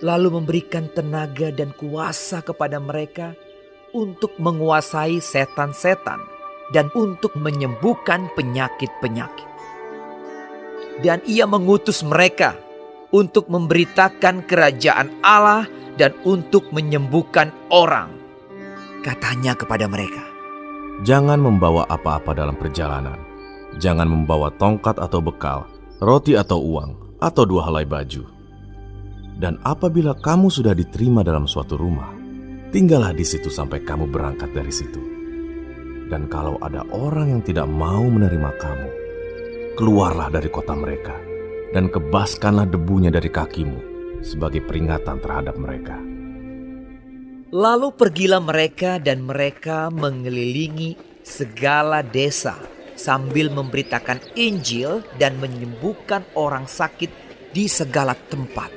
lalu memberikan tenaga dan kuasa kepada mereka untuk menguasai setan-setan dan untuk menyembuhkan penyakit-penyakit. Dan ia mengutus mereka untuk memberitakan kerajaan Allah dan untuk menyembuhkan orang. Katanya kepada mereka, "Jangan membawa apa-apa dalam perjalanan. Jangan membawa tongkat atau bekal, roti atau uang, atau 2 helai baju. Dan apabila kamu sudah diterima dalam suatu rumah, tinggallah di situ sampai kamu berangkat dari situ. Dan kalau ada orang yang tidak mau menerima kamu, keluarlah dari kota mereka dan kebaskanlah debunya dari kakimu sebagai peringatan terhadap mereka." Lalu pergilah mereka dan mereka mengelilingi segala desa sambil memberitakan Injil dan menyembuhkan orang sakit di segala tempat.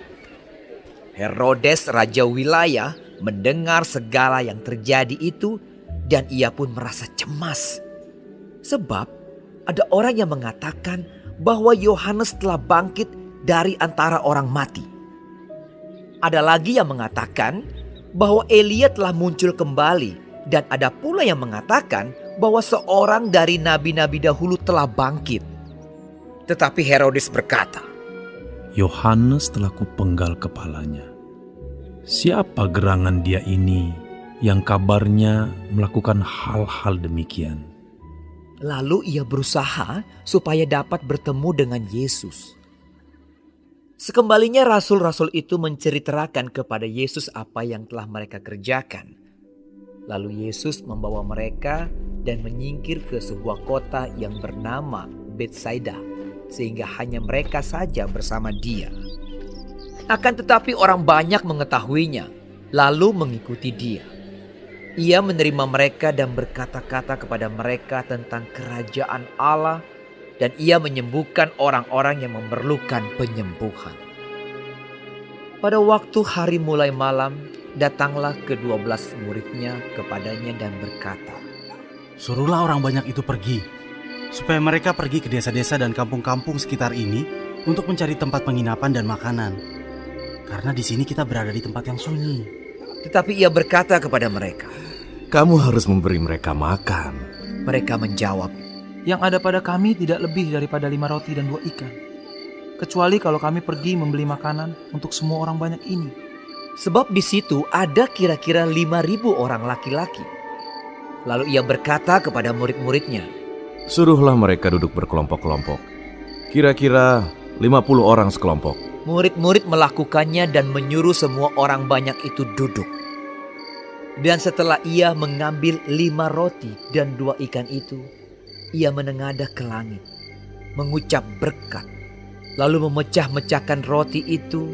Herodes raja wilayah mendengar segala yang terjadi itu dan ia pun merasa cemas. Sebab ada orang yang mengatakan bahwa Yohanes telah bangkit dari antara orang mati. Ada lagi yang mengatakan bahwa Elia telah muncul kembali, dan ada pula yang mengatakan bahwa seorang dari nabi-nabi dahulu telah bangkit. Tetapi Herodes berkata, Yohanes telah kupenggal kepalanya. Siapa gerangan dia ini yang kabarnya melakukan hal-hal demikian? Lalu ia berusaha supaya dapat bertemu dengan Yesus. Sekembalinya rasul-rasul itu menceritakan kepada Yesus apa yang telah mereka kerjakan. Lalu Yesus membawa mereka dan menyingkir ke sebuah kota yang bernama Betsaida, sehingga hanya mereka saja bersama dia. Akan tetapi orang banyak mengetahuinya, lalu mengikuti dia. Ia menerima mereka dan berkata-kata kepada mereka tentang kerajaan Allah, dan ia menyembuhkan orang-orang yang memerlukan penyembuhan. Pada waktu hari mulai malam, datanglah ke-12 muridnya kepadanya dan berkata, "Suruhlah orang banyak itu pergi, supaya mereka pergi ke desa-desa dan kampung-kampung sekitar ini untuk mencari tempat penginapan dan makanan. Karena di sini kita berada di tempat yang sunyi." Tetapi ia berkata kepada mereka, "Kamu harus memberi mereka makan." Mereka menjawab, "Yang ada pada kami tidak lebih daripada 5 roti dan 2 ikan. Kecuali kalau kami pergi membeli makanan untuk semua orang banyak ini." sebab di situ ada kira-kira 5.000 orang laki-laki. Lalu ia berkata kepada murid-muridnya, "Suruhlah mereka duduk berkelompok-kelompok. Kira-kira 50 orang sekelompok." Murid-murid melakukannya dan menyuruh semua orang banyak itu duduk. Dan setelah ia mengambil 5 roti dan 2 ikan itu, ia menengadah ke langit, mengucap berkat, lalu memecah-mecahkan roti itu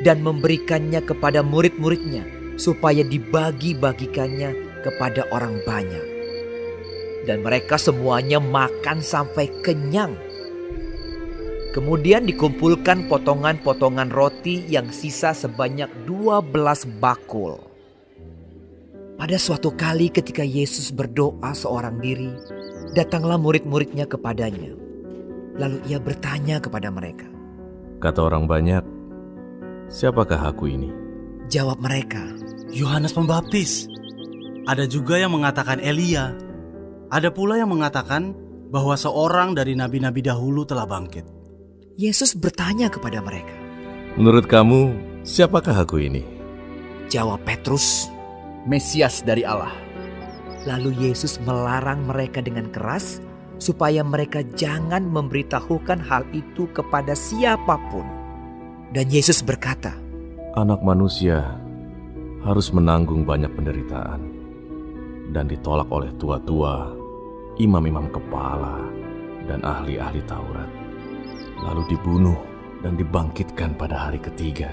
dan memberikannya kepada murid-muridnya supaya dibagi-bagikannya kepada orang banyak. Dan mereka semuanya makan sampai kenyang. Kemudian dikumpulkan potongan-potongan roti yang sisa sebanyak 12 bakul. Pada suatu kali ketika Yesus berdoa seorang diri, datanglah murid-muridnya kepadanya. Lalu ia bertanya kepada mereka, Kata orang banyak, "Siapakah aku ini?" Jawab mereka, "Yohanes Pembaptis. Ada juga yang mengatakan Elia. Ada pula yang mengatakan bahwa seorang dari nabi-nabi dahulu telah bangkit." Yesus bertanya kepada mereka. "Menurut kamu, siapakah aku ini?" Jawab Petrus. Mesias dari Allah. Lalu Yesus melarang mereka dengan keras supaya mereka jangan memberitahukan hal itu kepada siapapun. Dan Yesus berkata, Anak manusia harus menanggung banyak penderitaan dan ditolak oleh tua-tua, imam-imam kepala, dan ahli-ahli Taurat, lalu dibunuh dan dibangkitkan pada hari ketiga.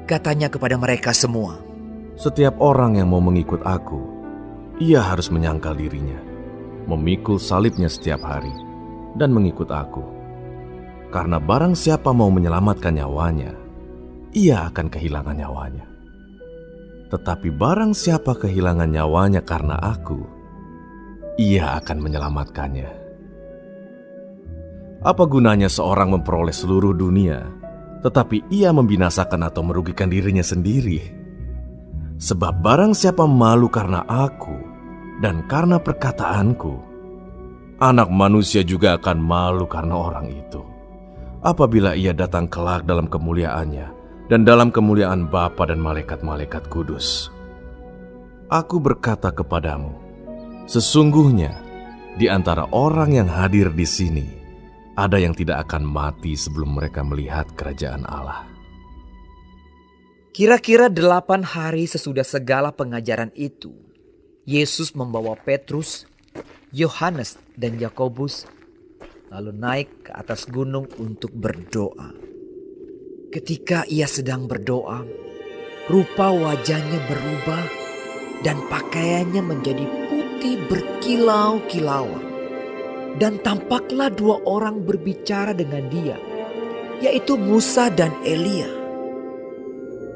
Katanya kepada mereka semua, Setiap orang yang mau mengikut aku, ia harus menyangkal dirinya, memikul salibnya setiap hari, dan mengikut aku. Karena barang siapa mau menyelamatkan nyawanya, ia akan kehilangan nyawanya. Tetapi barang siapa kehilangan nyawanya karena aku, ia akan menyelamatkannya. Apa gunanya seorang memperoleh seluruh dunia, tetapi ia membinasakan atau merugikan dirinya sendiri. Sebab barang siapa malu karena aku dan karena perkataanku, Anak Manusia juga akan malu karena orang itu, apabila ia datang kelak dalam kemuliaannya dan dalam kemuliaan Bapa dan malaikat-malaikat kudus. Aku berkata kepadamu, sesungguhnya di antara orang yang hadir di sini, ada yang tidak akan mati sebelum mereka melihat kerajaan Allah. Kira-kira 8 hari sesudah segala pengajaran itu, Yesus membawa Petrus, Yohanes, dan Yakobus lalu naik ke atas gunung untuk berdoa. Ketika ia sedang berdoa, rupa wajahnya berubah dan pakaiannya menjadi putih berkilau-kilauan. Dan tampaklah 2 orang berbicara dengan dia, yaitu Musa dan Elia.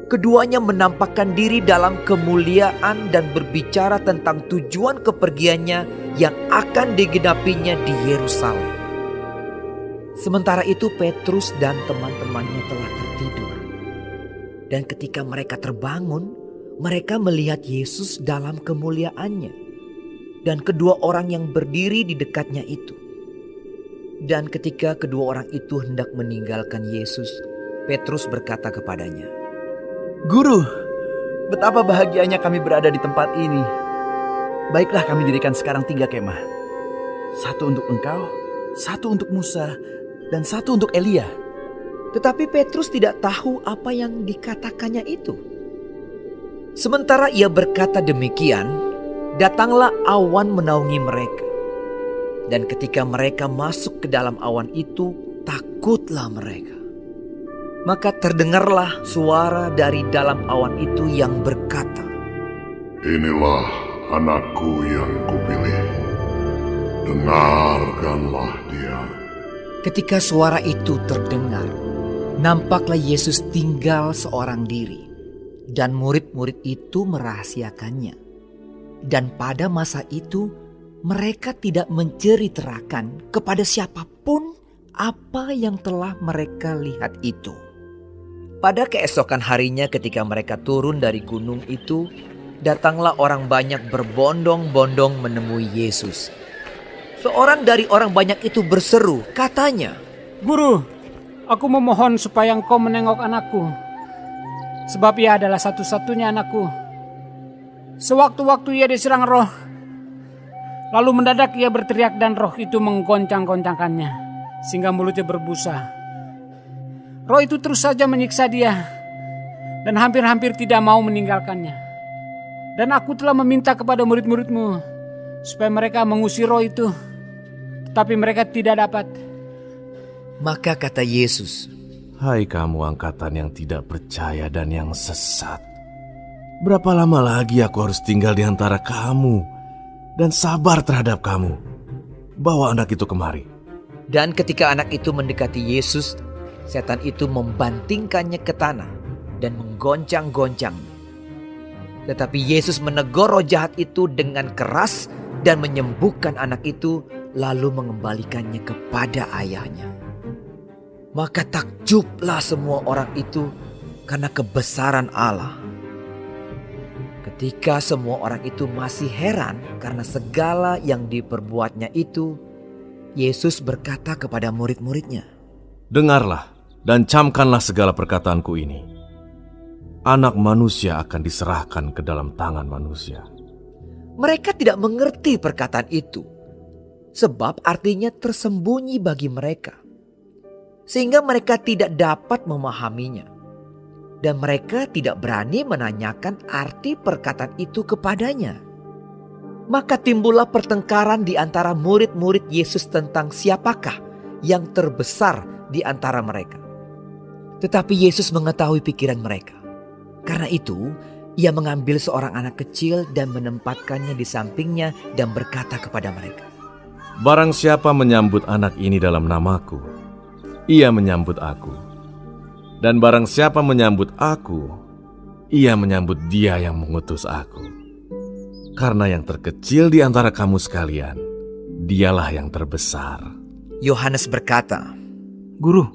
Keduanya menampakkan diri dalam kemuliaan dan berbicara tentang tujuan kepergiannya yang akan digenapinya di Yerusalem. Sementara itu Petrus dan teman-temannya telah tertidur. Dan ketika mereka terbangun, mereka melihat Yesus dalam kemuliaannya dan kedua orang yang berdiri di dekatnya itu. Dan ketika kedua orang itu hendak meninggalkan Yesus, Petrus berkata kepadanya, Guru, betapa bahagianya kami berada di tempat ini. Baiklah kami dirikan sekarang 3 kemah. 1 untuk engkau, 1 untuk Musa, dan 1 untuk Elia. Tetapi Petrus tidak tahu apa yang dikatakannya itu. Sementara ia berkata demikian, datanglah awan menaungi mereka. Dan ketika mereka masuk ke dalam awan itu, takutlah mereka. Maka terdengarlah suara dari dalam awan itu yang berkata, Inilah anakku yang kupilih, dengarkanlah dia. Ketika suara itu terdengar, nampaklah Yesus tinggal seorang diri, dan murid-murid itu merahasiakannya. Dan pada masa itu, mereka tidak menceritakan kepada siapapun apa yang telah mereka lihat itu. Pada keesokan harinya ketika mereka turun dari gunung itu, datanglah orang banyak berbondong-bondong menemui Yesus. Seorang dari orang banyak itu berseru, katanya, Guru, aku memohon supaya engkau menengok anakku, sebab ia adalah satu-satunya anakku. Sewaktu-waktu ia diserang roh, lalu mendadak ia berteriak dan roh itu menggoncang-goncangkannya, sehingga mulutnya berbusa. Roh itu terus saja menyiksa dia, dan hampir-hampir tidak mau meninggalkannya. Dan aku telah meminta kepada murid-muridmu, supaya mereka mengusir roh itu, tetapi mereka tidak dapat. Maka kata Yesus, Hai kamu angkatan yang tidak percaya dan yang sesat. Berapa lama lagi aku harus tinggal di antara kamu dan sabar terhadap kamu? Bawa anak itu kemari. Dan ketika anak itu mendekati Yesus, setan itu membantingkannya ke tanah dan menggoncang-goncangnya. Tetapi Yesus menegur roh jahat itu dengan keras dan menyembuhkan anak itu, lalu mengembalikannya kepada ayahnya. Maka takjublah semua orang itu karena kebesaran Allah. Ketika semua orang itu masih heran karena segala yang diperbuatnya itu, Yesus berkata kepada murid-muridnya, Dengarlah dan camkanlah segala perkataanku ini. Anak Manusia akan diserahkan ke dalam tangan manusia. Mereka tidak mengerti perkataan itu, sebab artinya tersembunyi bagi mereka, sehingga mereka tidak dapat memahaminya. Dan mereka tidak berani menanyakan arti perkataan itu kepadanya. Maka timbullah pertengkaran di antara murid-murid Yesus tentang siapakah yang terbesar di antara mereka. Tetapi Yesus mengetahui pikiran mereka. Karena itu, ia mengambil seorang anak kecil dan menempatkannya di sampingnya dan berkata kepada mereka, Barang siapa menyambut anak ini dalam namaku, ia menyambut aku. Dan barang siapa menyambut aku, ia menyambut dia yang mengutus aku. Karena yang terkecil di antara kamu sekalian, dialah yang terbesar. Yohanes berkata, Guru,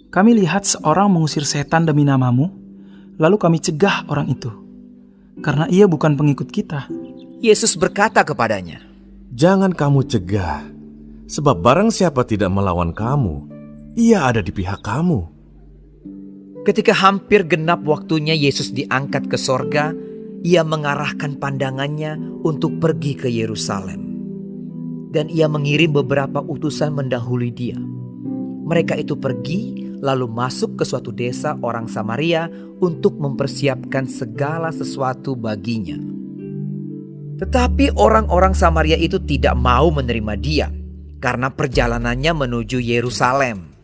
Kami lihat seorang mengusir setan demi namamu, lalu kami cegah orang itu, karena ia bukan pengikut kita. Yesus berkata kepadanya, Jangan kamu cegah, sebab barang siapa tidak melawan kamu, ia ada di pihak kamu. Ketika hampir genap waktunya Yesus diangkat ke sorga, ia mengarahkan pandangannya untuk pergi ke Yerusalem. Dan ia mengirim beberapa utusan mendahului dia. Mereka itu pergi lalu masuk ke suatu desa orang Samaria untuk mempersiapkan segala sesuatu baginya. Tetapi orang-orang Samaria itu tidak mau menerima dia karena perjalanannya menuju Yerusalem.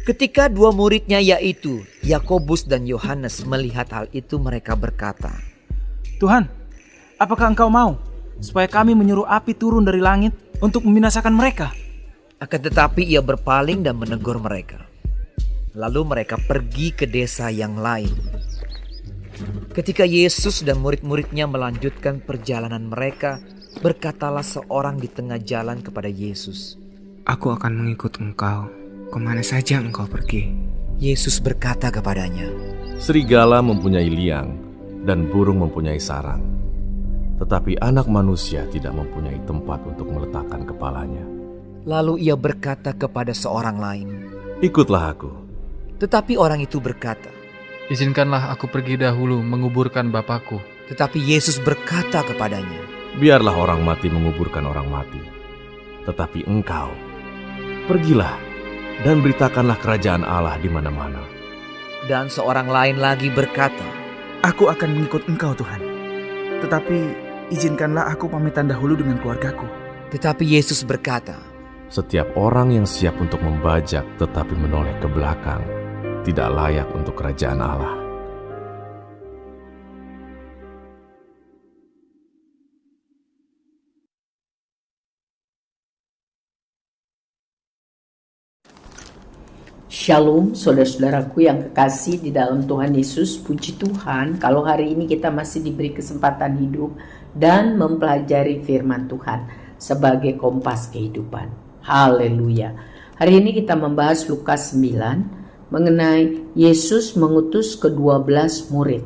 Ketika dua muridnya yaitu Yakobus dan Yohanes melihat hal itu, mereka berkata, Tuhan, apakah Engkau mau supaya kami menyuruh api turun dari langit untuk membinasakan mereka? Akan tetapi ia berpaling dan menegur mereka. Lalu mereka pergi ke desa yang lain. Ketika Yesus dan murid-muridnya melanjutkan perjalanan mereka, berkatalah seorang di tengah jalan kepada Yesus, Aku akan mengikut Engkau, kemana saja Engkau pergi. Yesus berkata kepadanya, Serigala mempunyai liang dan burung mempunyai sarang, tetapi anak manusia tidak mempunyai tempat untuk meletakkan kepalanya. Lalu ia berkata kepada seorang lain, Ikutlah aku. Tetapi orang itu berkata, Izinkanlah aku pergi dahulu menguburkan Bapakku. Tetapi Yesus berkata kepadanya, Biarlah orang mati menguburkan orang mati, tetapi engkau, pergilah dan beritakanlah kerajaan Allah di mana-mana. Dan seorang lain lagi berkata, Aku akan mengikut Engkau, Tuhan. Tetapi izinkanlah aku pamitan dahulu dengan keluargaku. Tetapi Yesus berkata, Setiap orang yang siap untuk membajak tetapi menoleh ke belakang tidak layak untuk kerajaan Allah. Shalom saudara-saudaraku yang kekasih di dalam Tuhan Yesus. Puji Tuhan kalau hari ini kita masih diberi kesempatan hidup dan mempelajari firman Tuhan sebagai kompas kehidupan. Haleluya. Hari ini kita membahas Lukas 9 mengenai Yesus mengutus ke-12 murid.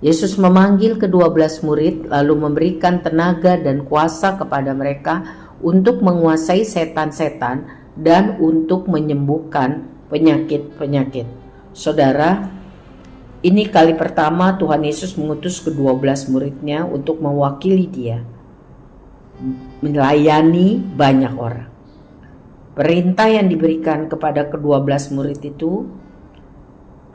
Yesus memanggil ke-12 murid lalu memberikan tenaga dan kuasa kepada mereka untuk menguasai setan-setan dan untuk menyembuhkan penyakit-penyakit. Saudara, ini kali pertama Tuhan Yesus mengutus ke-12 muridnya untuk mewakili dia melayani banyak orang. Perintah yang diberikan kepada ke-12 murid itu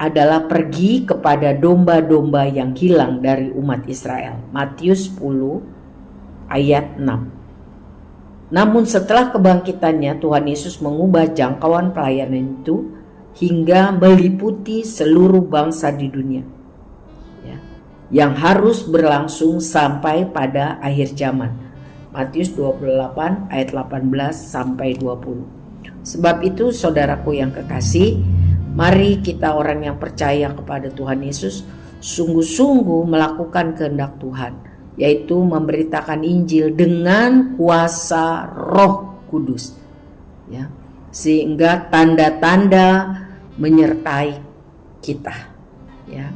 adalah pergi kepada domba-domba yang hilang dari umat Israel. Matius 10 ayat 6. Namun setelah kebangkitannya, Tuhan Yesus mengubah jangkauan pelayanan itu hingga meliputi seluruh bangsa di dunia, ya, yang harus berlangsung sampai pada akhir zaman. Matius 28 ayat 18 sampai 20. Sebab itu saudaraku yang kekasih, mari kita orang yang percaya kepada Tuhan Yesus sungguh-sungguh melakukan kehendak Tuhan, yaitu memberitakan Injil dengan kuasa Roh Kudus, ya, sehingga tanda-tanda menyertai kita, ya,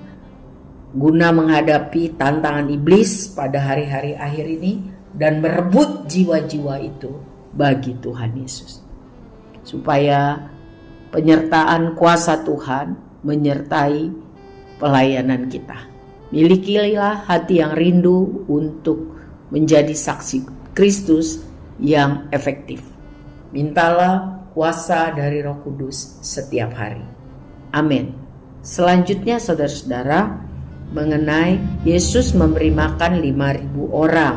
guna menghadapi tantangan iblis pada hari-hari akhir ini dan merebut jiwa-jiwa itu bagi Tuhan Yesus, supaya penyertaan kuasa Tuhan menyertai pelayanan kita. Milikilah hati yang rindu untuk menjadi saksi Kristus yang efektif. Mintalah kuasa dari Roh Kudus setiap hari. Amin. Selanjutnya saudara-saudara, mengenai Yesus memberi makan 5.000 orang.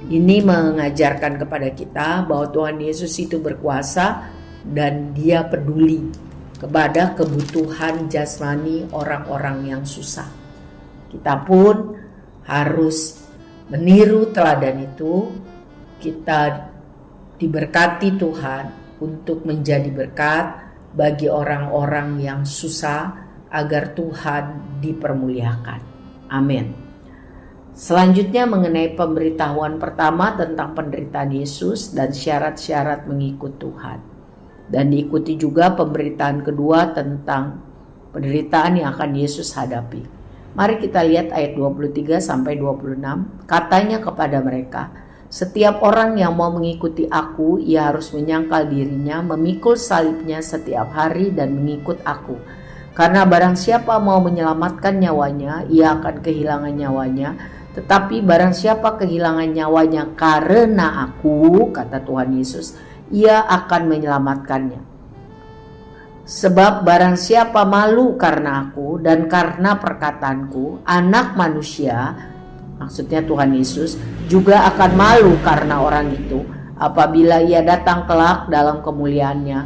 Ini mengajarkan kepada kita bahwa Tuhan Yesus itu berkuasa dan Dia peduli kepada kebutuhan jasmani orang-orang yang susah. Kita pun harus meniru teladan itu. Kita diberkati Tuhan untuk menjadi berkat bagi orang-orang yang susah agar Tuhan dipermuliakan. Amin. Selanjutnya mengenai pemberitahuan pertama tentang penderitaan Yesus dan syarat-syarat mengikut Tuhan. Dan diikuti juga pemberitaan kedua tentang penderitaan yang akan Yesus hadapi. Mari kita lihat ayat 23 sampai 26. Katanya kepada mereka, setiap orang yang mau mengikuti aku, ia harus menyangkal dirinya, memikul salibnya setiap hari dan mengikut aku. Karena barang siapa mau menyelamatkan nyawanya, ia akan kehilangan nyawanya. Tetapi barang siapa kehilangan nyawanya karena aku, kata Tuhan Yesus, ia akan menyelamatkannya. Sebab barang siapa malu karena aku dan karena perkataanku, Anak Manusia, maksudnya Tuhan Yesus, juga akan malu karena orang itu apabila ia datang kelak dalam kemuliaannya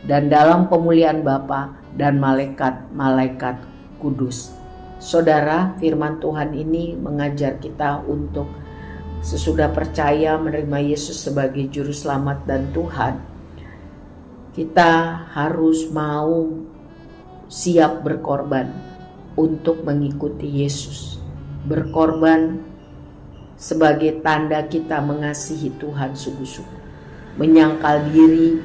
dan dalam pemuliaan Bapa dan malaikat-malaikat kudus. Saudara, firman Tuhan ini mengajar kita untuk sesudah percaya menerima Yesus sebagai juru selamat dan Tuhan, kita harus mau siap berkorban untuk mengikuti Yesus. Berkorban sebagai tanda kita mengasihi Tuhan sungguh-sungguh. Menyangkal diri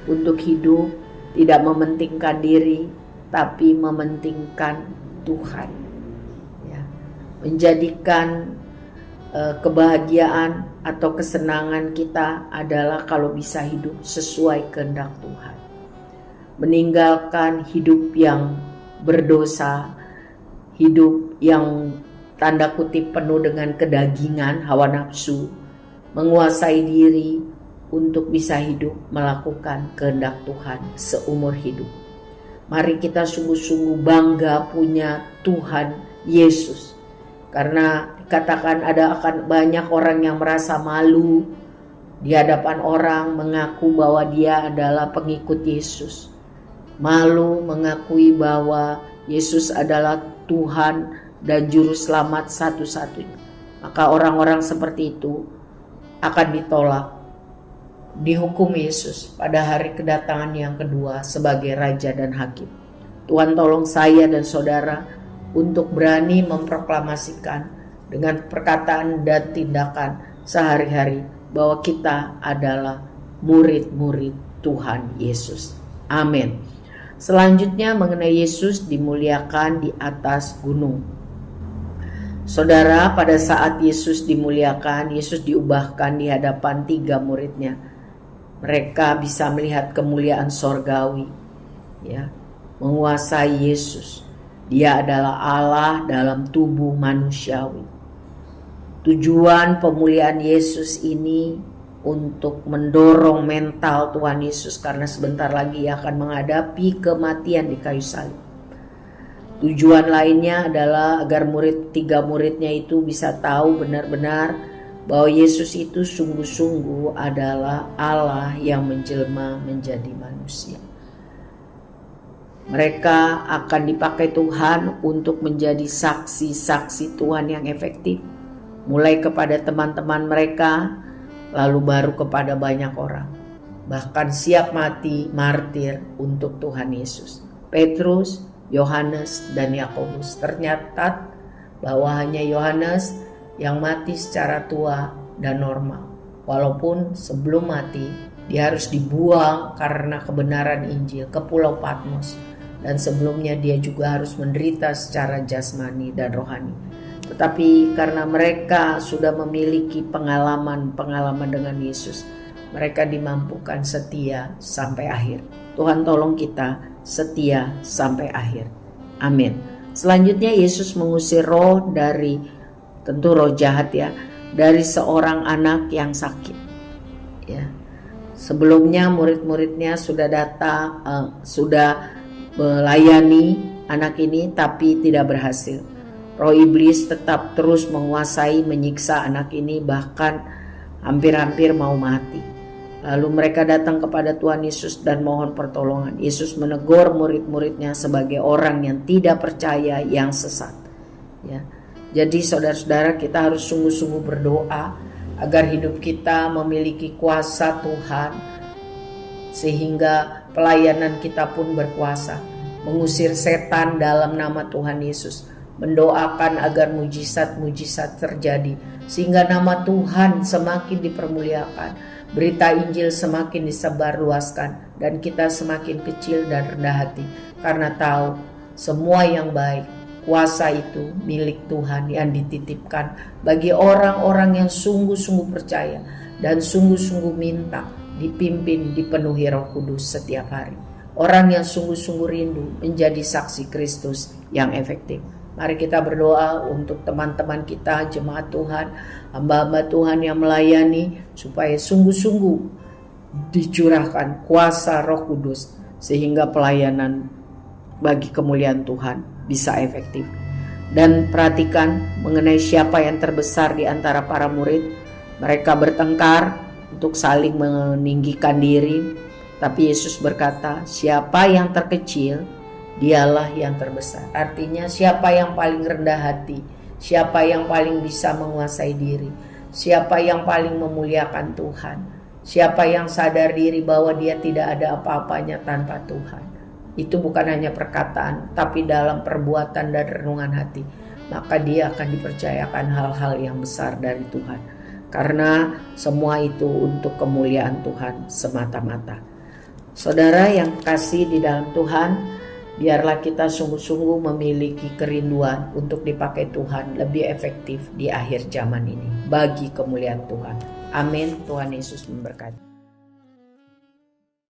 untuk hidup, tidak mementingkan diri, tapi mementingkan Tuhan. Ya. Menjadikan kebahagiaan atau kesenangan kita adalah kalau bisa hidup sesuai kehendak Tuhan. Meninggalkan hidup yang berdosa, hidup yang tanda kutip penuh dengan kedagingan, hawa nafsu, menguasai diri untuk bisa hidup melakukan kehendak Tuhan seumur hidup. Mari kita sungguh-sungguh bangga punya Tuhan Yesus. Karena dikatakan akan banyak orang yang merasa malu di hadapan orang mengaku bahwa dia adalah pengikut Yesus. Malu mengakui bahwa Yesus adalah Tuhan dan juru selamat satu-satunya. Maka orang-orang seperti itu akan ditolak, dihukum Yesus pada hari kedatangan yang kedua sebagai Raja dan Hakim. Tuhan tolong saya dan saudara untuk berani memproklamasikan dengan perkataan dan tindakan sehari-hari bahwa kita adalah murid-murid Tuhan Yesus. Amin. Selanjutnya mengenai Yesus dimuliakan di atas gunung. Saudara, pada saat Yesus dimuliakan, Yesus diubahkan di hadapan 3 muridnya. Mereka bisa melihat kemuliaan sorgawi, ya, menguasai Yesus. Dia adalah Allah dalam tubuh manusiawi. Tujuan pemuliaan Yesus ini untuk mendorong mental Tuhan Yesus karena sebentar lagi ia akan menghadapi kematian di kayu salib. Tujuan lainnya adalah agar 3 muridnya itu bisa tahu benar-benar bahwa Yesus itu sungguh-sungguh adalah Allah yang menjelma menjadi manusia. Mereka akan dipakai Tuhan untuk menjadi saksi-saksi Tuhan yang efektif. Mulai kepada teman-teman mereka, lalu baru kepada banyak orang. Bahkan siap mati martir untuk Tuhan Yesus. Petrus, Yohanes, dan Yakobus. Ternyata bahwa hanya Yohanes yang mati secara tua dan normal. Walaupun sebelum mati, dia harus dibuang karena kebenaran Injil ke Pulau Patmos. Dan sebelumnya dia juga harus menderita secara jasmani dan rohani. Tetapi karena mereka sudah memiliki pengalaman dengan Yesus, mereka dimampukan setia sampai akhir. Tuhan tolong kita setia sampai akhir. Amin. Selanjutnya Yesus mengusir roh dari, tentu roh jahat ya, dari seorang anak yang sakit. Ya. Sebelumnya murid-muridnya sudah datang, sudah melayani anak ini tapi tidak berhasil. Roh iblis tetap terus menguasai, menyiksa anak ini, bahkan hampir-hampir mau mati. Lalu mereka datang kepada Tuhan Yesus dan mohon pertolongan. Yesus menegur murid-muridnya sebagai orang yang tidak percaya, yang sesat. Ya. Jadi saudara-saudara, kita harus sungguh-sungguh berdoa agar hidup kita memiliki kuasa Tuhan, sehingga pelayanan kita pun berkuasa, mengusir setan dalam nama Tuhan Yesus, mendoakan agar mujizat-mujizat terjadi, sehingga nama Tuhan semakin dipermuliakan, Berita Injil semakin disebarluaskan dan kita semakin kecil dan rendah hati karena tahu semua yang baik, kuasa itu milik Tuhan yang dititipkan bagi orang-orang yang sungguh-sungguh percaya dan sungguh-sungguh minta dipimpin, dipenuhi Roh Kudus setiap hari. Orang yang sungguh-sungguh rindu menjadi saksi Kristus yang efektif. Mari kita berdoa untuk teman-teman kita, jemaat Tuhan, hamba-hamba Tuhan yang melayani, supaya sungguh-sungguh dicurahkan kuasa Roh Kudus sehingga pelayanan bagi kemuliaan Tuhan bisa efektif. Dan perhatikan mengenai siapa yang terbesar di antara para murid. Mereka bertengkar untuk saling meninggikan diri, tapi Yesus berkata, siapa yang terkecil, dialah yang terbesar. Artinya siapa yang paling rendah hati, siapa yang paling bisa menguasai diri, siapa yang paling memuliakan Tuhan, siapa yang sadar diri bahwa dia tidak ada apa-apanya tanpa Tuhan. Itu bukan hanya perkataan, tapi dalam perbuatan dan renungan hati, maka dia akan dipercayakan hal-hal yang besar dari Tuhan. Karena semua itu untuk kemuliaan Tuhan semata-mata. Saudara yang kasih di dalam Tuhan, biarlah kita sungguh-sungguh memiliki kerinduan untuk dipakai Tuhan lebih efektif di akhir zaman ini bagi kemuliaan Tuhan. Amin. Tuhan Yesus memberkati.